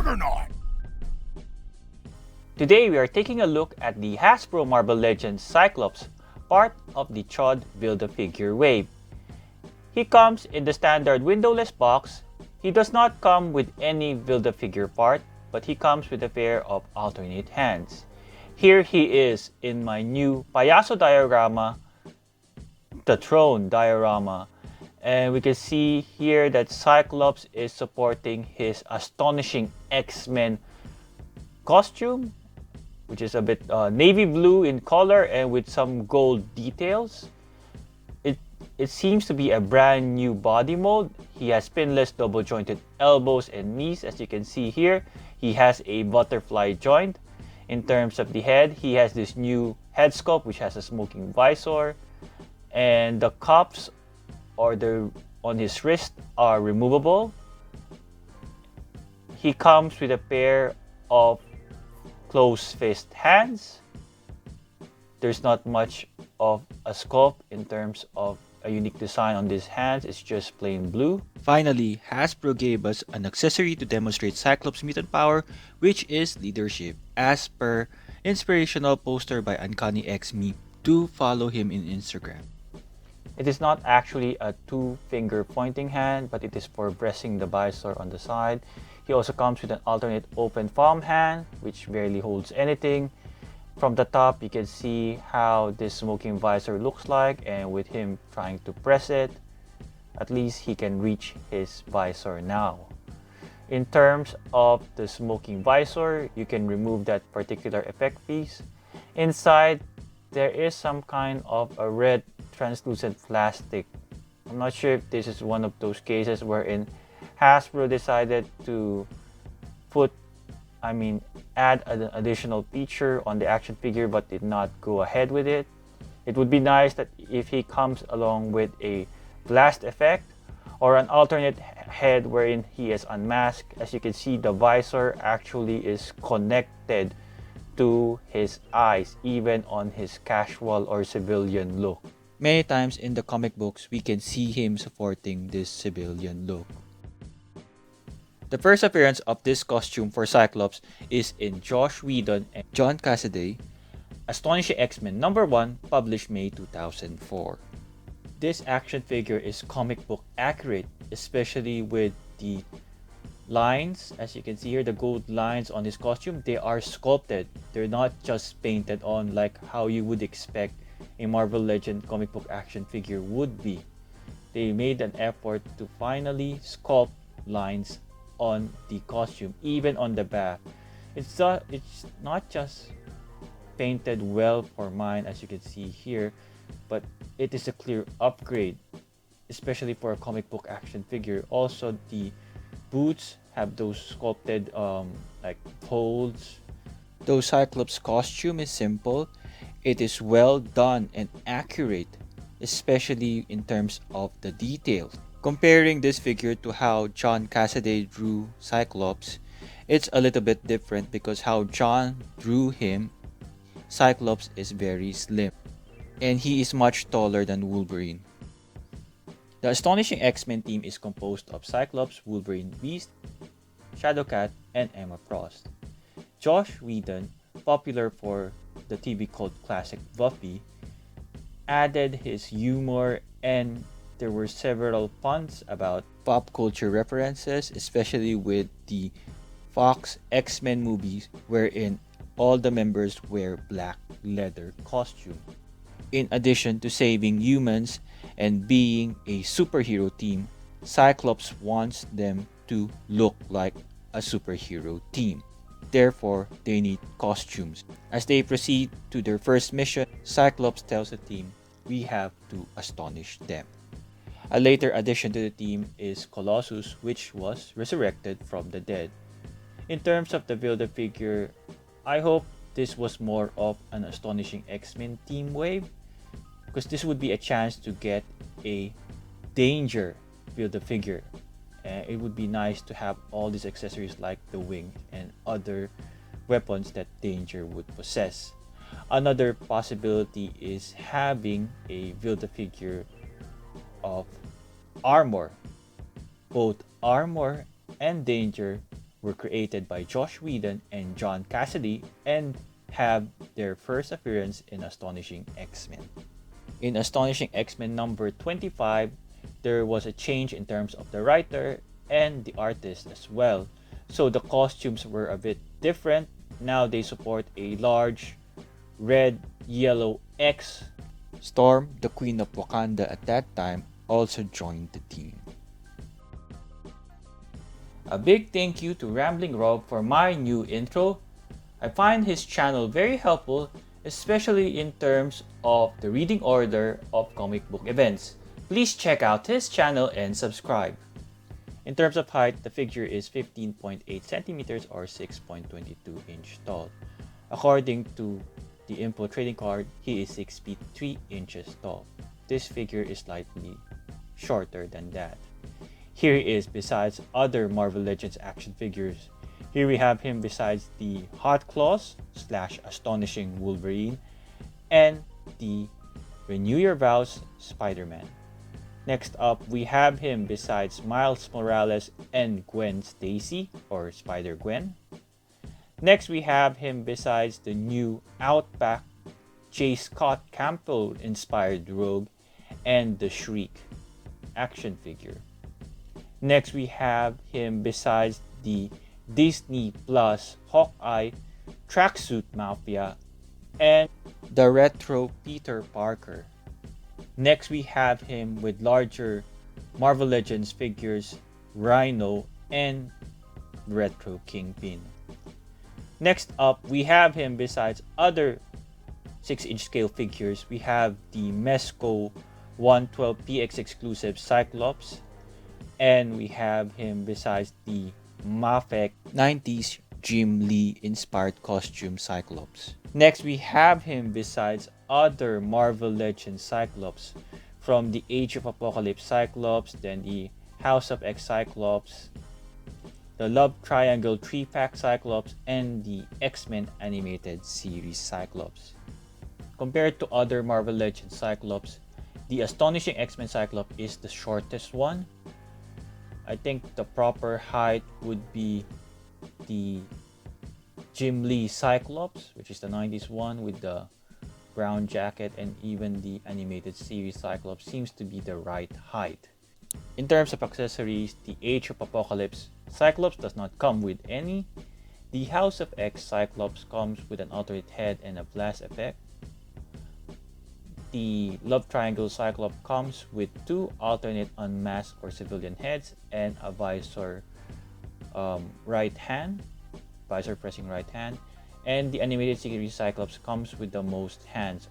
Juggernaut! Today we are taking a look at the Hasbro Marvel Legends Cyclops, part of the CHOD Build-A-Figure wave. He comes in the standard windowless box. He does not come with any Build-A-Figure part, but he comes with a pair of alternate hands. Here he is in my new Payaso diorama, the Throne diorama. And we can see here that Cyclops is supporting his astonishing X-Men costume, which is a bit navy blue in color and with some gold details. It seems to be a brand new body mold. He has pinless double jointed elbows and knees, as you can see here. He has a butterfly joint. In terms of the head, he has this new head sculpt which has a smoking visor, and the cuffs on his wrist are removable. He comes with a pair of closed fist hands. There's not much of a sculpt in terms of a unique design on these hands. It's just plain blue. Finally, Hasbro gave us an accessory to demonstrate Cyclops' mutant power, which is leadership, as per inspirational poster by Uncanny X-Me. Do follow him in Instagram. It is not actually a two-finger pointing hand, but it is for pressing the visor on the side. He also comes with an alternate open palm hand, which barely holds anything. From the top, you can see how this smoking visor looks like, and with him trying to press it, at least he can reach his visor now. In terms of the smoking visor, you can remove that particular effect piece. Inside, there is some kind of a red translucent plastic. I'm not sure if this is one of those cases wherein Hasbro decided to add an additional feature on the action figure but did not go ahead with it. It would be nice that if he comes along with a blast effect or an alternate head wherein he is unmasked. As you can see, the visor actually is connected to his eyes, even on his casual or civilian look. Many times in the comic books, we can see him supporting this civilian look. The first appearance of this costume for Cyclops is in Joss Whedon and John Cassaday, Astonishing X-Men #1, published May 2004. This action figure is comic book accurate, especially with the lines. As you can see here, the gold lines on his costume, they are sculpted. They're not just painted on like how you would expect a Marvel Legend comic book action figure would be. They made an effort to finally sculpt lines on the costume, even on the back. It's not just painted well for mine, as you can see here, but it is a clear upgrade, especially for a comic book action figure. Also, the boots have those sculpted like folds. Though Cyclops' costume is simple, it is well done and accurate, especially in terms of the details. Comparing this figure to how John Cassaday drew Cyclops, it's a little bit different because how John drew him, Cyclops is very slim, and he is much taller than Wolverine. The Astonishing X-Men team is composed of Cyclops, Wolverine, Beast, Shadowcat, and Emma Frost. Joss Whedon, popular for the TV cult classic Buffy, added his humor, and there were several puns about pop culture references, especially with the Fox X-Men movies wherein all the members wear black leather costume. In addition to saving humans and being a superhero team, Cyclops wants them to look like a superhero team. Therefore, they need costumes. As they proceed to their first mission, Cyclops tells the team, "We have to astonish them." A later addition to the team is Colossus, which was resurrected from the dead. In terms of the Build-A-Figure, I hope this was more of an Astonishing X-Men team wave, because this would be a chance to get a Danger Build-A-Figure. It would be nice to have all these accessories like the wing and other weapons that Danger would possess. Another possibility is having a Build-A-Figure of Armor. Both Armor and Danger were created by Josh Whedon and John Cassidy and have their first appearance in Astonishing X-Men. In Astonishing X-Men number 25, there was a change in terms of the writer and the artist as well. So the costumes were a bit different. Now they support a large red, yellow X. Storm, the Queen of Wakanda at that time, also joined the team. A big thank you to Rambling Rob for my new intro. I find his channel very helpful, especially in terms of the reading order of comic book events. Please check out his channel and subscribe. In terms of height, the figure is 15.8 centimeters or 6.22 inch tall. According to the info trading card, he is 6 feet 3 inches tall. This figure is slightly shorter than that. Here he is besides other Marvel Legends action figures. Here we have him besides the Hot Claws / Astonishing Wolverine and the Renew Your Vows Spider-Man. Next up, we have him besides Miles Morales and Gwen Stacy or Spider-Gwen. Next, we have him besides the new Outback J. Scott Campbell inspired Rogue and the Shriek action figure. Next, we have him besides the Disney Plus Hawkeye Tracksuit Mafia and The retro Peter Parker. next we have him with larger Marvel Legends figures Rhino and Retro Kingpin. Next up, we have him besides other 6-inch scale figures. We have the Mezco 112PX exclusive Cyclops, and we have him besides the Mafek 90s Jim Lee inspired costume Cyclops. Next, we have him besides other Marvel Legends Cyclops, from the Age of Apocalypse Cyclops, then the House of X Cyclops, the Love Triangle 3-pack Cyclops, and the X-Men animated series Cyclops. Compared to other Marvel Legends Cyclops, the Astonishing X-Men Cyclops is the shortest one. I think the proper height would be the Jim Lee Cyclops, which is the 90s one with the brown jacket, and even the animated series Cyclops seems to be the right height. In terms of accessories, the Age of Apocalypse Cyclops does not come with any. The House of X Cyclops comes with an alternate head and a blast effect. The Love Triangle Cyclops comes with 2 alternate unmasked or civilian heads and a visor visor pressing right hand. And the animated series Cyclops comes with the most hands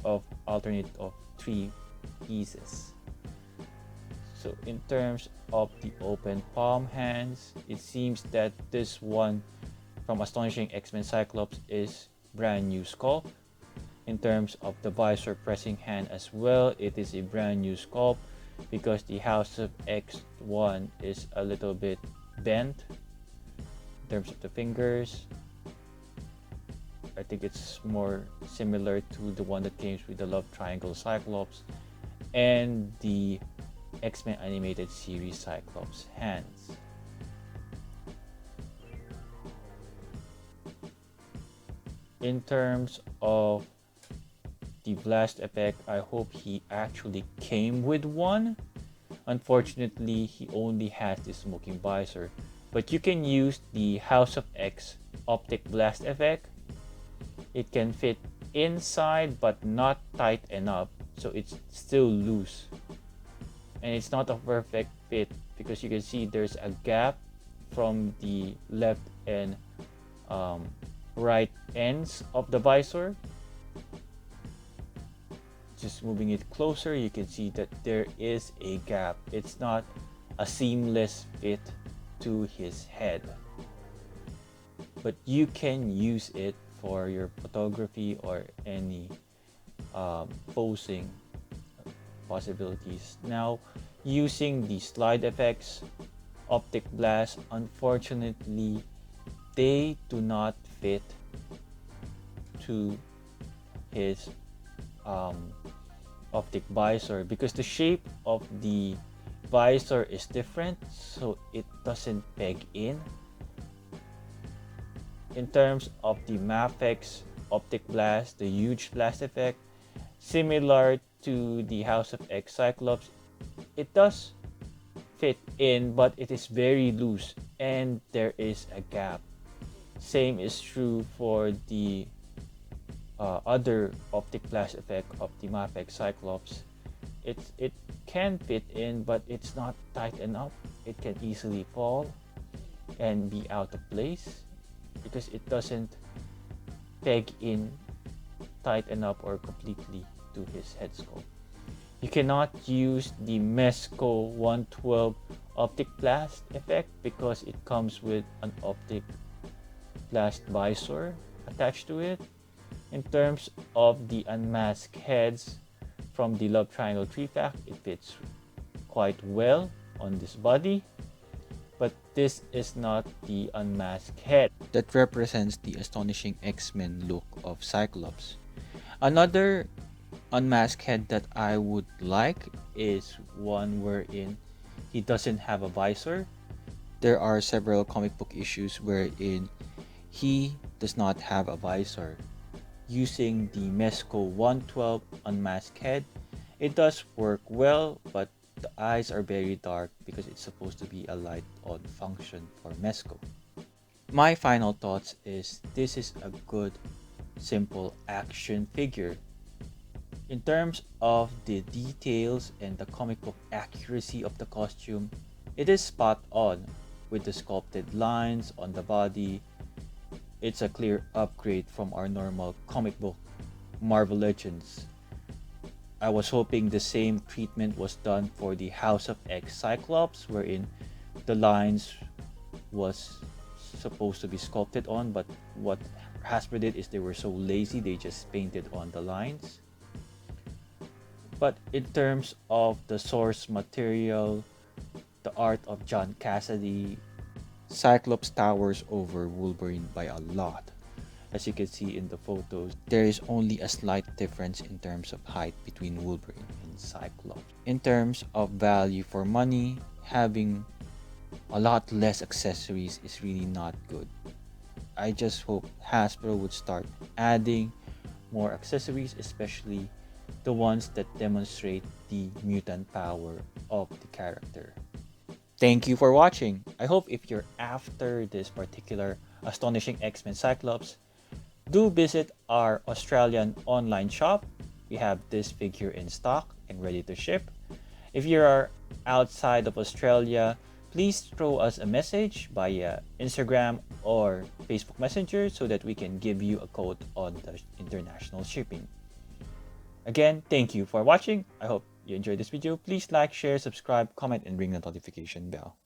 of alternate of 3 pieces. So in terms of the open palm hands, it seems that this one from Astonishing X-Men Cyclops is brand new sculpt. In terms of the visor pressing hand as well, it is a brand new sculpt because the House of X one is a little bit bent in terms of the fingers. I think it's more similar to the one that came with the Love Triangle Cyclops and the X-Men animated series Cyclops hands. In terms of the blast effect, I hope he actually came with one. Unfortunately, he only has the smoking visor, but you can use the House of X optic blast effect. It can fit inside but not tight enough, so it's still loose. And it's not a perfect fit because you can see there's a gap from the left and right ends of the visor. Just moving it closer, you can see that there is a gap. It's not a seamless fit to his head, but you can use it for your photography or any posing possibilities. Now, using the slide effects, optic blast, unfortunately, they do not fit to his optic visor because the shape of the visor is different, so it doesn't peg in. In terms of the Mafex Optic Blast, the huge blast effect, similar to the House of X Cyclops, it does fit in, but it is very loose and there is a gap. Same is true for the other optic blast effect of the Mafex Cyclops. It can fit in, but it's not tight enough. It can easily fall and be out of place because it doesn't peg in tight enough or completely to his head sculpt. You cannot use the Mezco 112 optic blast effect because it comes with an optic blast visor attached to it. In terms of the unmasked heads from the Love Triangle 3-pack, it fits quite well on this body, but this is not the unmasked head that represents the astonishing X-Men look of Cyclops. Another unmasked head that I would like is one wherein he doesn't have a visor. There are several comic book issues wherein he does not have a visor. Using the Mezco 112 unmasked head, it does work well, but the eyes are very dark because it's supposed to be a light on function for Mezco. My final thoughts is this is a good, simple action figure. In terms of the details and the comic book accuracy of the costume, it is spot on with the sculpted lines on the body. It's a clear upgrade from our normal comic book Marvel Legends. I was hoping the same treatment was done for the House of X Cyclops, wherein the lines was supposed to be sculpted on, but what Hasbro did is they were so lazy they just painted on the lines. But in terms of the source material, the art of John Cassaday, Cyclops towers over Wolverine by a lot. As you can see in the photos, there is only a slight difference in terms of height between Wolverine and Cyclops. In terms of value for money, having a lot less accessories is really not good. I just hope Hasbro would start adding more accessories, especially the ones that demonstrate the mutant power of the character. Thank you for watching. I hope if you're after this particular Astonishing X-Men Cyclops, do visit our Australian online shop. We have this figure in stock and ready to ship. If you are outside of Australia, please throw us a message via Instagram or Facebook Messenger so that we can give you a code on the international shipping. Again, thank you for watching. I hope you enjoyed this video. Please like, share, subscribe, comment, and ring the notification bell.